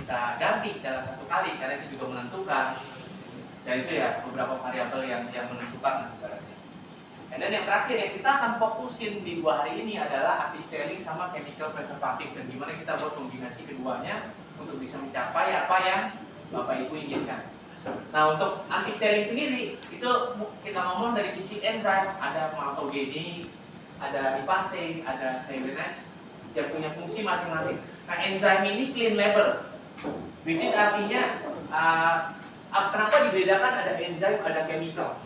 kita ganti dalam satu kali, karena itu juga menentukan. Dan itu ya beberapa variabel yang menentukan. Dan yang terakhir yang kita akan fokusin di 2 hari ini adalah anti-scaling sama chemical preservatif, dan gimana kita buat kombinasi keduanya untuk bisa mencapai apa yang Bapak Ibu inginkan. Nah, untuk anti-scaling sendiri itu kita ngomong dari sisi enzim, ada maltogeni, ada lipase, ada silenase yang punya fungsi masing-masing. Nah, enzim ini clean label, which is artinya kenapa dibedakan ada enzim, ada chemical.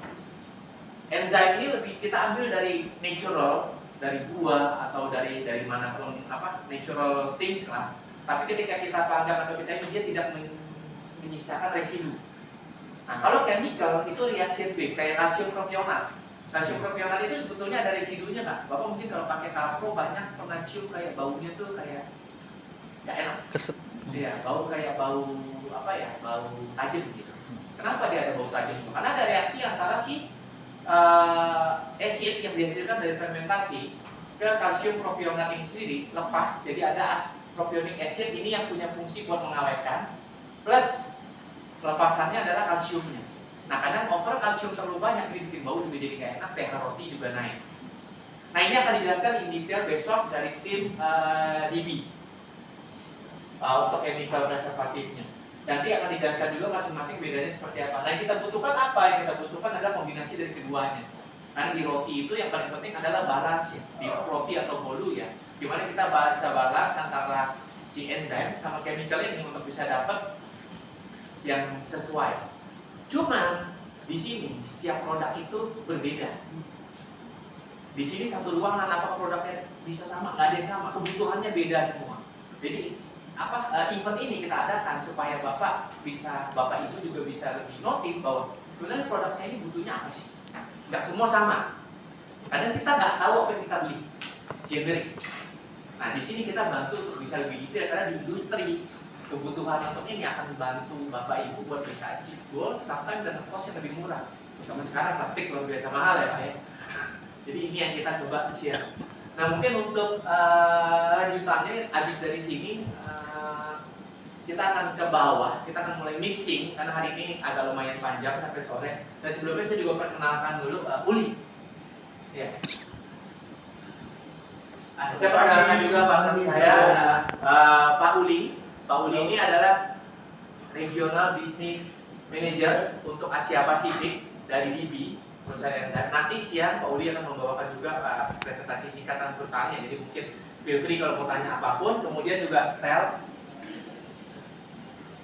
Enzim ini lebih kita ambil dari natural, dari buah atau dari manapun natural things lah. Tapi ketika kita panggang atau kita ini dia tidak menyisakan residu. Nah, kalau chemical itu reaction base kayak kalsium propionat. Kalsium propionat itu sebetulnya ada residunya nggak? Bapak mungkin kalau pakai kalpo banyak pernah cium kayak baunya tuh kayak nggak enak. Keset. Iya, bau kayak bau bau tajam gitu. Kenapa dia ada bau tajam? Karena ada reaksi antara si acid yang dihasilkan dari fermentasi ke kalsium propionat ini sendiri lepas, jadi ada propionic acid ini yang punya fungsi buat mengawetkan, plus pelepasannya adalah kalsiumnya. Nah, kadang over kalsium terlalu banyak jadi bikin bau juga jadi kayak enak, pH roti juga naik. Nah, ini akan dijelaskan in detail besok dari tim DB untuk chemical preservatifnya. Nanti akan dijelaskan juga masing-masing bedanya seperti apa. Nah, yang kita butuhkan apa? Yang kita butuhkan adalah kombinasi dari keduanya. Karena di roti itu yang paling penting adalah balance ya, di roti atau bolu ya. Gimana kita bisa balance antara si enzim sama chemical ini untuk bisa dapat yang sesuai. Cuma di sini setiap produk itu berbeda. Di sini satu ruangan apa produknya bisa sama, nggak ada yang sama, kebutuhannya beda semua. Jadi event ini kita adakan supaya Bapak Ibu juga bisa lebih notice bahwa sebenarnya produk saya ini butuhnya apa sih? Nggak semua sama. Kadang kita nggak tahu apa yang kita beli, generic. Nah, di sini kita bantu untuk bisa lebih detail karena di industri kebutuhan untuk ini akan membantu Bapak Ibu buat bisa achieve goal, sometimes dengan cost yang lebih murah. Sama sekarang plastik luar biasa mahal ya Pak ya. Jadi ini yang kita coba share. Nah, mungkin untuk lanjutannya habis dari sini kita akan ke bawah, kita akan mulai mixing karena hari ini agak lumayan panjang sampai sore. Dan sebelumnya saya juga perkenalkan dulu Uli. Ya. Saya perkenalkan juga partner saya Pak Uli. Pak Uli ini adalah Regional Business Manager untuk Asia Pasifik dari DB perusahaan enzim. Nanti siang Pak Uli akan membawakan juga presentasi singkatan perusahaannya. Jadi mungkin feel free kalau mau tanya apapun. Kemudian juga Stel.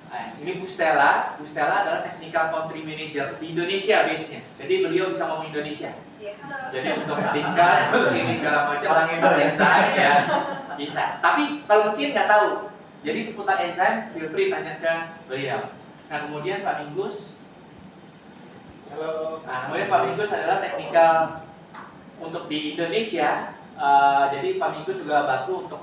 Ini Bu Stella. Bu Stella adalah Technical Country Manager di Indonesia base-nya. Jadi beliau bisa ngomong Indonesia. Ya, halo. Jadi untuk discuss ini segala macam orang Indonesia ya bisa. Tapi kalau mesin nggak tahu. Jadi seputar enzim, feel free tanya ke beliau. Nah, kemudian Pak Minggus. Halo. Nah, kemudian Pak Minggus adalah teknikal untuk di Indonesia. Jadi Pak Minggus juga bantu untuk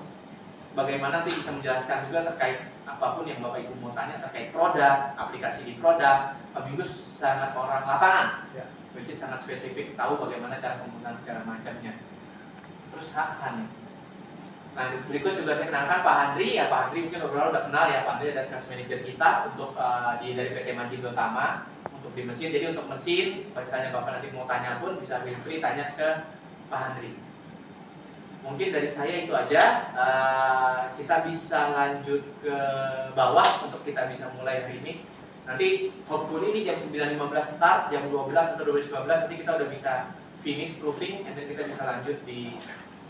bagaimana nanti bisa menjelaskan juga terkait apapun yang Bapak Ibu mau tanya terkait produk, aplikasi di produk. Pak Minggus sangat orang lapangan, ya, which is sangat spesifik, tahu bagaimana cara penggunaan segala macamnya. Terus Han. Nah, berikut juga saya kenalkan Pak Handri. Ya, Pak Handri mungkin overall udah kenal ya. Pak Handri adalah sales manager kita untuk dari PT Majindo Tama untuk di mesin. Jadi untuk mesin, misalnya Bapak nanti mau tanya pun bisa feel free tanya ke Pak Handri. Mungkin dari saya itu aja. Kita bisa lanjut ke bawah untuk kita bisa mulai hari ini. Nanti hopefully ini jam 9.15 start, jam 12 atau 12.15 nanti kita udah bisa finish proofing, and then kita bisa lanjut di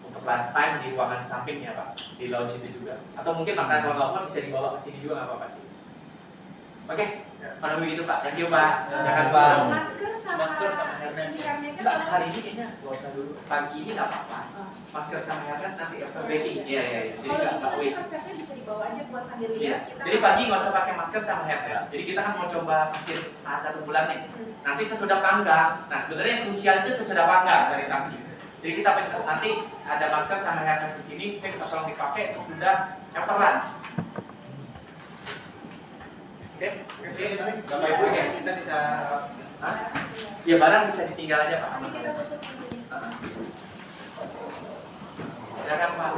untuk lunch time di ruangan sampingnya Pak, di lounge itu juga. Atau mungkin makanan kalau bisa dibawa ke sini juga nggak apa-apa sih. Oke, kalau begitu Pak, thank you Pak. Jangan Pak. Masker sama hairnet. ini Enggak, hari ini kayaknya nggak usah dulu. Pagi ini nggak apa-apa. Masker sama hairnet nanti after baking. Iya. Jadi kalau nggak itu waste. resepnya bisa dibawa aja buat sambil Iya. lihat. Jadi pagi nggak usah pakai masker sama hairnet. Jadi kita kan mau coba bikin 1 bulan nih. Nanti sesudah panggang. Nah, sebenarnya yang krusial itu sesudah panggang sanitasi. Jadi kita nanti ada masker sama hairnet di sini, bisa kita tolong dipakai sesudah after lunch. Oke, Bapak Ibu ya, kita bisa, ya barang bisa ditinggal aja Pak. Nanti kita tutup dulu. Silakan Pak.